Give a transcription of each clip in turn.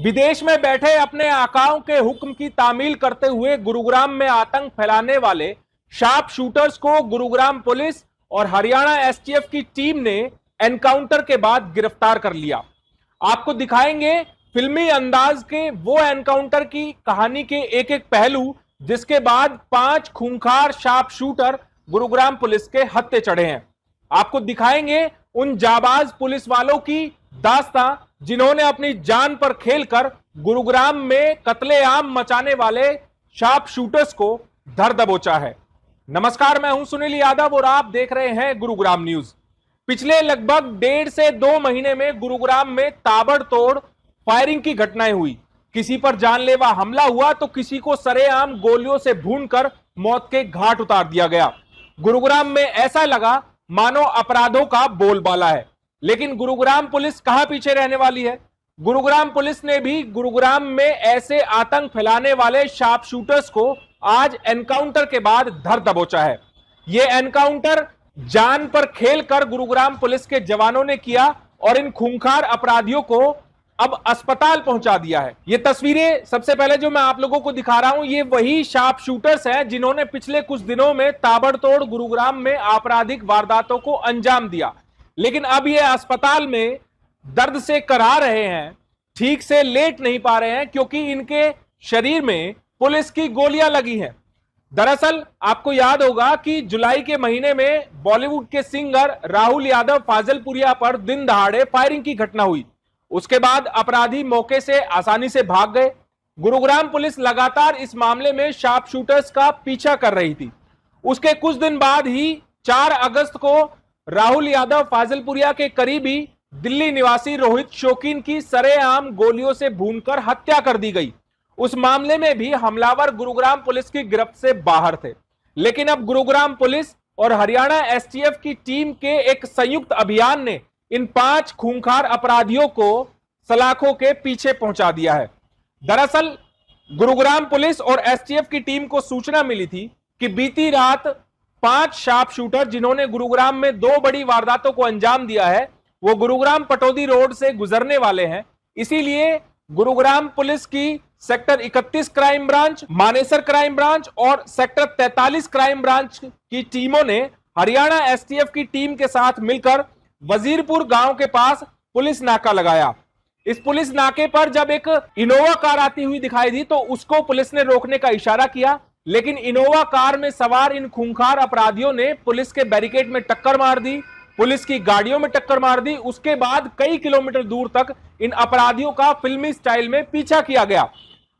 विदेश में बैठे अपने आकाओं के हुक्म की तामील करते हुए गुरुग्राम में आतंक फैलाने वाले शार्प शूटर्स को गुरुग्राम पुलिस और हरियाणा एसटीएफ की टीम ने एनकाउंटर के बाद गिरफ्तार कर लिया। आपको दिखाएंगे फिल्मी अंदाज के वो एनकाउंटर की कहानी के एक एक पहलू, जिसके बाद 5 खूंखार शार्प शूटर गुरुग्राम पुलिस के हत्थे चढ़े हैं। आपको दिखाएंगे उन जाबाज पुलिस वालों की दास्तां जिन्होंने अपनी जान पर खेलकर गुरुग्राम में कत्लेआम मचाने वाले शार्प शूटर्स को धर दबोचा है। नमस्कार, मैं हूं सुनील यादव और आप देख रहे हैं गुरुग्राम न्यूज। पिछले लगभग 1.5 से 2 महीने में गुरुग्राम में ताबड़तोड़ फायरिंग की घटनाएं हुई। किसी पर जानलेवा हमला हुआ तो किसी को सरेआम गोलियों से भूनकर मौत के घाट उतार दिया गया। गुरुग्राम में ऐसा लगा मानो अपराधों का बोलबाला है। लेकिन गुरुग्राम पुलिस कहां पीछे रहने वाली है। गुरुग्राम पुलिस ने भी गुरुग्राम में ऐसे आतंक फैलाने वाले शार्प शूटर्स को आज एनकाउंटर के बाद धर दबोचा है। यह एनकाउंटर जान पर खेलकर गुरुग्राम पुलिस के जवानों ने किया और इन खूंखार अपराधियों को अब अस्पताल पहुंचा दिया है। ये तस्वीरें सबसे पहले जो मैं आप लोगों को दिखा रहा हूं, ये वही शार्प शूटर्स हैं जिन्होंने पिछले कुछ दिनों में ताबड़तोड़ गुरुग्राम में आपराधिक वारदातों को अंजाम दिया। लेकिन अब ये अस्पताल में दर्द से कराह रहे हैं, ठीक से लेट नहीं पा रहे हैं क्योंकि इनके शरीर में पुलिस की गोलियां लगी हैं। दरअसल आपको याद होगा कि जुलाई के महीने में बॉलीवुड के सिंगर राहुल यादव फाजलपुरिया पर दिन दहाड़े फायरिंग की घटना हुई। उसके बाद अपराधी मौके से आसानी से भाग गए। गुरुग्राम पुलिस लगातार इस मामले में शार्प शूटर्स का पीछा कर रही थी। उसके कुछ दिन बाद ही 4 अगस्त को राहुल यादव फाजलपुरिया के करीबी दिल्ली निवासी रोहित शौकीन की सरेआम गोलियों से भूनकर हत्या कर दी गई। उस मामले में भी हमलावर गुरुग्राम पुलिस की गिरफ्त से बाहर थे। लेकिन अब गुरुग्राम पुलिस और हरियाणा एसटीएफ की टीम के एक संयुक्त अभियान ने इन 5 खूंखार अपराधियों को सलाखों के पीछे पहुंचा दिया है। दरअसल गुरुग्राम पुलिस और एसटीएफ की टीम को सूचना मिली थी कि बीती रात 5 शार्प शूटर जिन्होंने गुरुग्राम में 2 बड़ी वारदातों को अंजाम दिया है, वो गुरुग्राम पटौदी रोड से गुजरने वाले हैं। इसीलिए गुरुग्राम पुलिस की sector 31 crime branch, Manesar crime branch और सेक्टर 43 क्राइम ब्रांच की टीमों ने हरियाणा एसटीएफ की टीम के साथ मिलकर वजीरपुर गांव के पास पुलिस नाका लगाया। इस पुलिस नाके पर जब एक इनोवा कार आती हुई दिखाई दी तो उसको पुलिस ने रोकने का इशारा किया, लेकिन इनोवा कार में सवार इन खूंखार अपराधियों ने पुलिस के बैरिकेड में टक्कर मार दी, पुलिस की गाड़ियों में टक्कर मार दी। उसके बाद कई किलोमीटर दूर तक इन अपराधियों का फिल्मी स्टाइल में पीछा किया गया।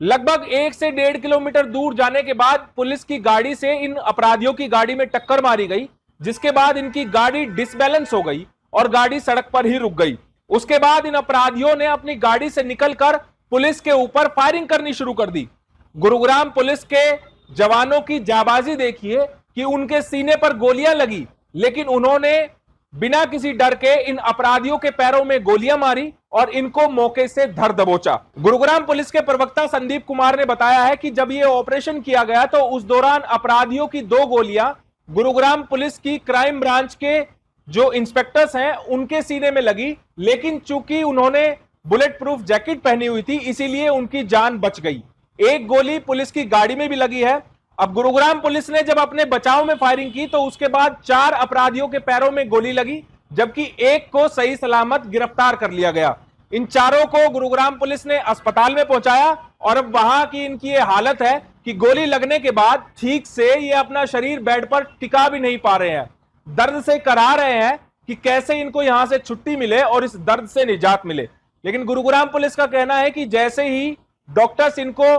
लगभग 1 से 1.5 किलोमीटर दूर जाने के बाद पुलिस की गाड़ी से इन अपराधियों की गाड़ी में टक्कर मारी गई, जिसके बाद इनकी गाड़ी डिसबैलेंस हो गई और गाड़ी सड़क पर ही रुक गई। उसके बाद इन अपराधियों ने अपनी गाड़ी से निकलकर पुलिस के ऊपर फायरिंग करनी शुरू कर दी। गुरुग्राम पुलिस के जवानों की जाबाजी देखिए कि उनके सीने पर गोलियां लगी, लेकिन उन्होंने बिना किसी डर के इन अपराधियों के पैरों में गोलियां मारी और इनको मौके से धर दबोचा। गुरुग्राम पुलिस के प्रवक्ता संदीप कुमार ने बताया है कि जब यह ऑपरेशन किया गया तो उस दौरान अपराधियों की 2 गोलियां गुरुग्राम पुलिस की क्राइम ब्रांच के जो इंस्पेक्टर्स हैं उनके सीने में लगी, लेकिन चूंकि उन्होंने बुलेट प्रूफ जैकेट पहनी हुई थी इसीलिए उनकी जान बच गई। एक गोली पुलिस की गाड़ी में भी लगी है। अब गुरुग्राम पुलिस ने जब अपने बचाव में फायरिंग की तो उसके बाद 4 अपराधियों के पैरों में गोली लगी, जबकि एक को सही सलामत गिरफ्तार कर लिया गया। इन चारों को गुरुग्राम पुलिस ने अस्पताल में पहुंचाया और अब वहां की इनकी ये हालत है कि गोली लगने के बाद ठीक से ये अपना शरीर बेड पर टिका भी नहीं पा रहे हैं। दर्द से कराह रहे हैं कि कैसे इनको यहां से छुट्टी मिले और इस दर्द से निजात मिले। लेकिन गुरुग्राम पुलिस का कहना है कि जैसे ही डॉक्टर्स इनको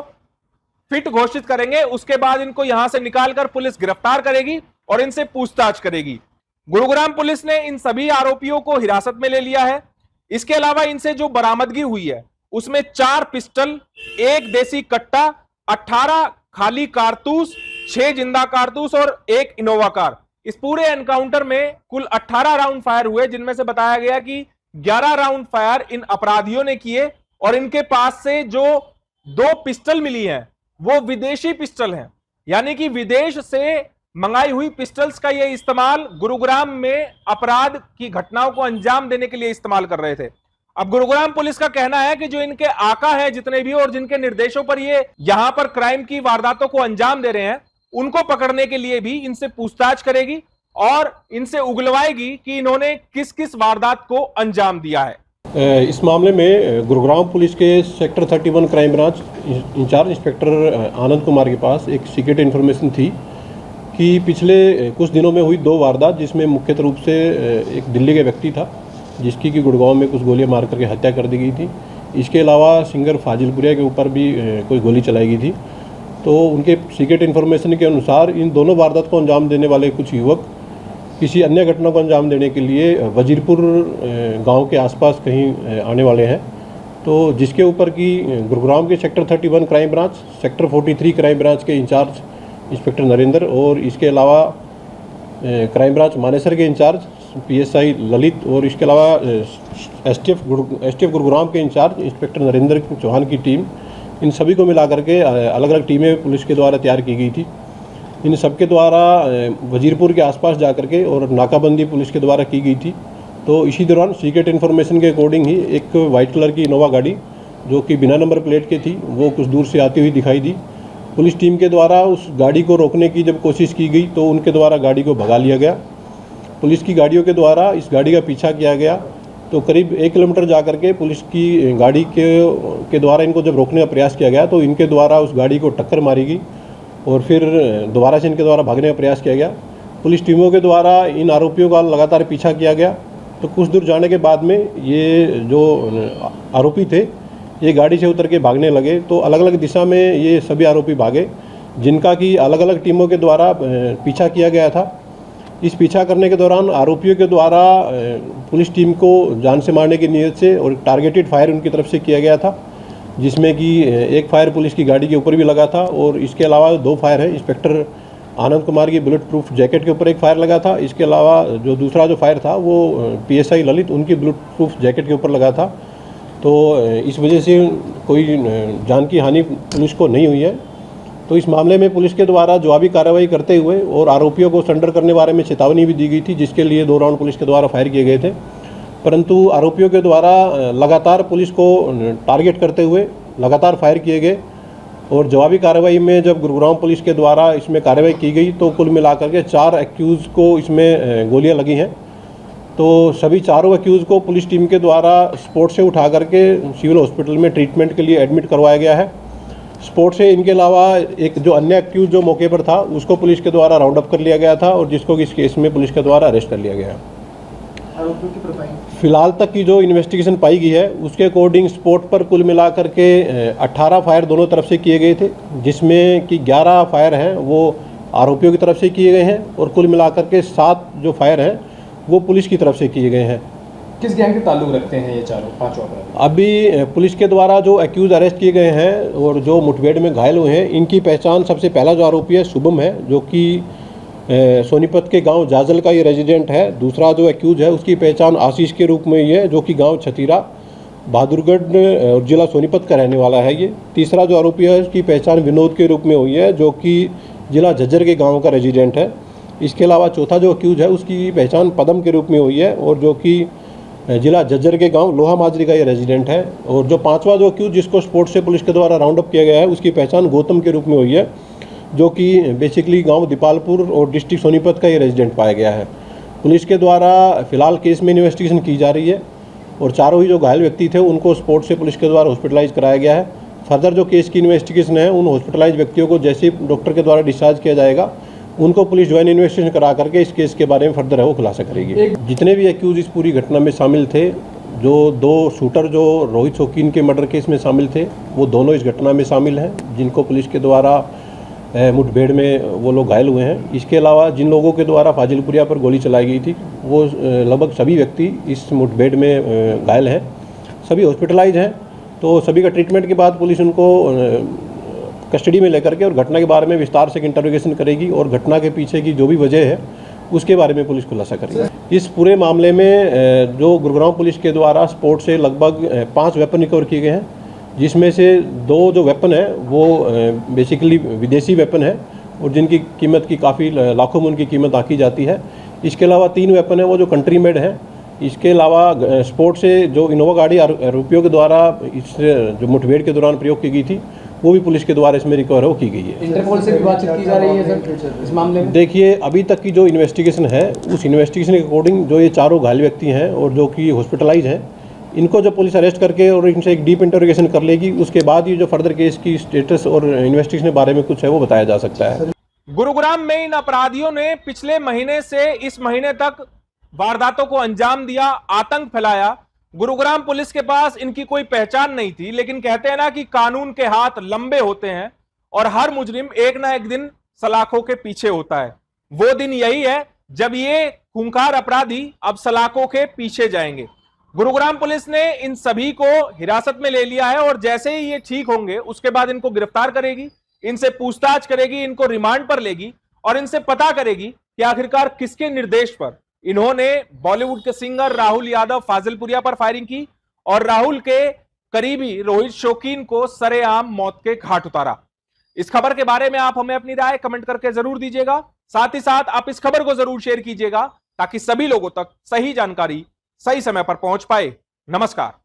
फिट घोषित करेंगे उसके बाद इनको यहां से निकालकर पुलिस गिरफ्तार करेगी और इनसे पूछताछ करेगी। गुरुग्राम पुलिस ने इन सभी आरोपियों को हिरासत में ले लिया है। इसके अलावा इनसे जो बरामदगी हुई है उसमें 4 पिस्टल, 1 देसी कट्टा, 18 खाली कारतूस, 6 जिंदा कारतूस और 1 इनोवा कार। इस पूरे एनकाउंटर में कुल 18 राउंड फायर हुए, जिनमें से बताया गया कि 11 राउंड फायर इन अपराधियों ने किए और इनके पास से जो 2 पिस्टल मिली हैं वो विदेशी पिस्टल हैं, यानी कि विदेश से मंगाई हुई पिस्टल्स का ये इस्तेमाल गुरुग्राम में अपराध की घटनाओं को अंजाम देने के लिए इस्तेमाल कर रहे थे। अब गुरुग्राम पुलिस का कहना है कि जो इनके आका है जितने भी और जिनके निर्देशों पर ये यहां पर क्राइम की वारदातों को अंजाम दे रहे हैं, उनको पकड़ने के लिए भी इनसे पूछताछ करेगी और इनसे उगलवाएगी कि इन्होंने किस किस वारदात को अंजाम दिया है। इस मामले में गुरुग्राम पुलिस के sector 31 crime branch incharge inspector Anand Kumar के पास एक सीक्रेट इन्फॉर्मेशन थी कि पिछले कुछ दिनों में हुई 2 वारदात, जिसमें मुख्य रूप से एक दिल्ली का व्यक्ति था जिसकी कि गुड़गांव में कुछ गोलियां मार करके हत्या कर दी गई थी। इसके अलावा सिंगर फाजिलपुरिया के ऊपर भी कोई गोली चलाई गई थी। तो उनके सीक्रेट इन्फॉर्मेशन के अनुसार इन दोनों वारदात को अंजाम देने वाले कुछ युवक किसी अन्य घटना को अंजाम देने के लिए वजीरपुर गांव के आसपास कहीं आने वाले हैं। तो जिसके ऊपर कि गुरुग्राम के sector 31 crime branch, sector 43 crime branch के इंचार्ज इंस्पेक्टर नरेंद्र और इसके अलावा क्राइम ब्रांच मानेसर के इंचार्ज PSI ललित और इसके अलावा STF गुरुग्राम के इंचार्ज इंस्पेक्टर नरेंद्र चौहान की टीम, इन सभी को मिला करके अलग अलग टीमें पुलिस के द्वारा तैयार की गई थी। इन सबके द्वारा वजीरपुर के आसपास जा करके और नाकाबंदी पुलिस के द्वारा की गई थी। तो इसी दौरान सीक्रेट इन्फॉर्मेशन के अकॉर्डिंग ही एक वाइट कलर की इनोवा गाड़ी जो कि बिना नंबर प्लेट के थी वो कुछ दूर से आती हुई दिखाई दी। पुलिस टीम के द्वारा उस गाड़ी को रोकने की जब कोशिश की गई तो उनके द्वारा गाड़ी को भगा लिया गया। पुलिस की गाड़ियों के द्वारा इस गाड़ी का पीछा किया गया। तो करीब 1 किलोमीटर जा करके पुलिस की गाड़ी के द्वारा इनको जब रोकने का प्रयास किया गया तो इनके द्वारा उस गाड़ी को टक्कर मारी गई और फिर दोबारा से इनके द्वारा भागने का प्रयास किया गया। पुलिस टीमों के द्वारा इन आरोपियों का लगातार पीछा किया गया। तो कुछ दूर जाने के बाद में ये जो आरोपी थे ये गाड़ी से उतर के भागने लगे। तो अलग अलग दिशा में ये सभी आरोपी भागे, जिनका कि अलग अलग टीमों के द्वारा पीछा किया गया था। इस पीछा करने के दौरान आरोपियों के द्वारा पुलिस टीम को जान से मारने की नीयत से और टारगेटेड फायर उनकी तरफ से किया गया था, जिसमें कि एक फायर पुलिस की गाड़ी के ऊपर भी लगा था और इसके अलावा 2 फायर है। इंस्पेक्टर आनंद कुमार की बुलेट प्रूफ जैकेट के ऊपर एक फायर लगा था। इसके अलावा जो दूसरा जो फायर था वो PSI ललित उनकी बुलेट प्रूफ जैकेट के ऊपर लगा था। तो इस वजह से कोई जान की हानि पुलिस को नहीं हुई है। तो इस मामले में पुलिस के द्वारा जवाबी कार्रवाई करते हुए और आरोपियों को सरेंडर करने बारे में चेतावनी भी दी गई थी, जिसके लिए 2 राउंड पुलिस के द्वारा फायर किए गए थे। परंतु आरोपियों के द्वारा लगातार पुलिस को टारगेट करते हुए लगातार फायर किए गए और जवाबी कार्रवाई में जब गुरुग्राम पुलिस के द्वारा इसमें कार्रवाई की गई तो कुल मिलाकर के 4 एक्यूज़ को इसमें गोलियां लगी हैं। तो सभी चारों एक्यूज़ को पुलिस टीम के द्वारा स्पॉट से उठा करके सिविल हॉस्पिटल में ट्रीटमेंट के लिए एडमिट करवाया गया है। स्पॉट से इनके अलावा एक जो अन्य एक्यूज़ जो मौके पर था उसको पुलिस के द्वारा राउंड अप कर लिया गया था और जिसको इस केस में पुलिस के द्वारा अरेस्ट कर लिया गया। आरोपियों की प्रोफाइल फिलहाल तक की जो इन्वेस्टिगेशन पाई गई है उसके अकॉर्डिंग स्पॉट पर कुल मिलाकर के 18 फायर दोनों तरफ से किए गए थे, जिसमें कि 11 फायर हैं वो आरोपियों की तरफ से किए गए हैं और कुल मिलाकर के 7 जो फायर हैं वो पुलिस की तरफ से किए गए हैं। किस गैंग के ताल्लुक रखते हैं ये चारों 5 अपराधी? अभी पुलिस के द्वारा जो एक्यूज़ अरेस्ट किए गए हैं और जो मुठभेड़ में घायल हुए हैं इनकी पहचान सबसे पहला जो आरोपी है शुभम है, जो कि सोनीपत के गांव जाजल का ये रेजिडेंट है। दूसरा जो एक्यूज है उसकी पहचान आशीष के रूप में ही है, जो कि गांव छतीरा बहादुरगढ़ और जिला सोनीपत का रहने वाला है ये। तीसरा जो आरोपी है उसकी पहचान विनोद के रूप में हुई है, जो कि जिला झज्जर के गांव का रेजिडेंट है। इसके अलावा चौथा जो एक्यूज है उसकी पहचान पदम के रूप में हुई है और जो कि जिला झज्जर के गांव लोहा माजरी का ये रेजिडेंट है। और जो 5वां जो एक्यूज जिसको स्पोर्ट से पुलिस के द्वारा राउंड अप किया गया है उसकी पहचान गौतम के रूप में हुई है, जो कि बेसिकली गांव दीपालपुर और डिस्ट्रिक्ट सोनीपत का ये रेजिडेंट पाया गया है। पुलिस के द्वारा फिलहाल केस में इन्वेस्टिगेशन की जा रही है और चारों ही जो घायल व्यक्ति थे उनको स्पोर्ट से पुलिस के द्वारा हॉस्पिटलाइज कराया गया है। फर्दर जो केस की इन्वेस्टिगेशन है उन हॉस्पिटलाइज व्यक्तियों को जैसे डॉक्टर के द्वारा डिस्चार्ज किया जाएगा उनको पुलिस ज्वाइन इन्वेस्टिगेशन करा करके इस केस के बारे में फर्दर है वो खुलासा करेगी। जितने भी एक्यूज इस पूरी घटना में शामिल थे, जो 2 शूटर जो रोहित शौकीन के मर्डर केस में शामिल थे वो दोनों इस घटना में शामिल हैं, जिनको पुलिस के द्वारा मुठभेड़ में वो लोग घायल हुए हैं। इसके अलावा जिन लोगों के द्वारा फाजिलपुरिया पर गोली चलाई गई थी वो लगभग सभी व्यक्ति इस मुठभेड़ में घायल हैं, सभी हॉस्पिटलाइज हैं। तो सभी का ट्रीटमेंट के बाद पुलिस उनको कस्टडी में लेकर के और घटना के बारे में विस्तार से इंटरोगेशन करेगी और घटना के पीछे की जो भी वजह है उसके बारे में पुलिस खुलासा करेगी। इस पूरे मामले में जो गुरुग्राम पुलिस के द्वारा स्पोर्ट से लगभग 5 वेपन रिकवर किए गए हैं, जिसमें से 2 जो वेपन है वो बेसिकली विदेशी वेपन है और जिनकी कीमत की काफ़ी लाखों में उनकी कीमत आकी जाती है। इसके अलावा 3 वेपन है वो जो कंट्री मेड है, इसके अलावा स्पोर्ट से जो इनोवा गाड़ी आरोपियों के द्वारा इस जो मुठभेड़ के दौरान प्रयोग की गई थी वो भी पुलिस के द्वारा इसमें रिकवर हो की गई है। इंटरपोल से भी बातचीत की जा रही है सर इस मामले में? देखिए, अभी तक की जो इन्वेस्टिगेशन है उस इन्वेस्टिगेशन के अकॉर्डिंग जो ये चारों घायल व्यक्ति हैं और जो कि हॉस्पिटलाइज हैं, इनको जब पुलिस अरेस्ट करके और इनसे एक डीप इंटरोगेशन कर लेगी, उसके बाद ये जो फर्दर केस की स्टेटस और इन्वेस्टिगेशन के बारे में कुछ है वो बताया जा सकता है। गुरुग्राम में इन अपराधियों ने पिछले महीने से इस महीने तक वारदातों को अंजाम दिया, आतंक फैलाया। गुरुग्राम पुलिस के पास इनकी कोई पहचान नहीं थी, लेकिन कहते हैं ना कि कानून के हाथ लंबे होते हैं और हर मुजरिम एक ना एक दिन सलाखों के पीछे होता है। वो दिन यही है जब ये खूंखार अपराधी अब सलाखों के पीछे जाएंगे। गुरुग्राम पुलिस ने इन सभी को हिरासत में ले लिया है और जैसे ही ये ठीक होंगे उसके बाद इनको गिरफ्तार करेगी, इनसे पूछताछ करेगी, इनको रिमांड पर लेगी और इनसे पता करेगी कि आखिरकार किसके निर्देश पर इन्होंने बॉलीवुड के सिंगर राहुल यादव फाजिलपुरिया पर फायरिंग की और राहुल के करीबी रोहित शौकीन को सरेआम मौत के घाट उतारा। इस खबर के बारे में आप हमें अपनी राय कमेंट करके जरूर दीजिएगा। साथ ही साथ आप इस खबर को जरूर शेयर कीजिएगा ताकि सभी लोगों तक सही जानकारी सही समय पर पहुंच पाए। नमस्कार।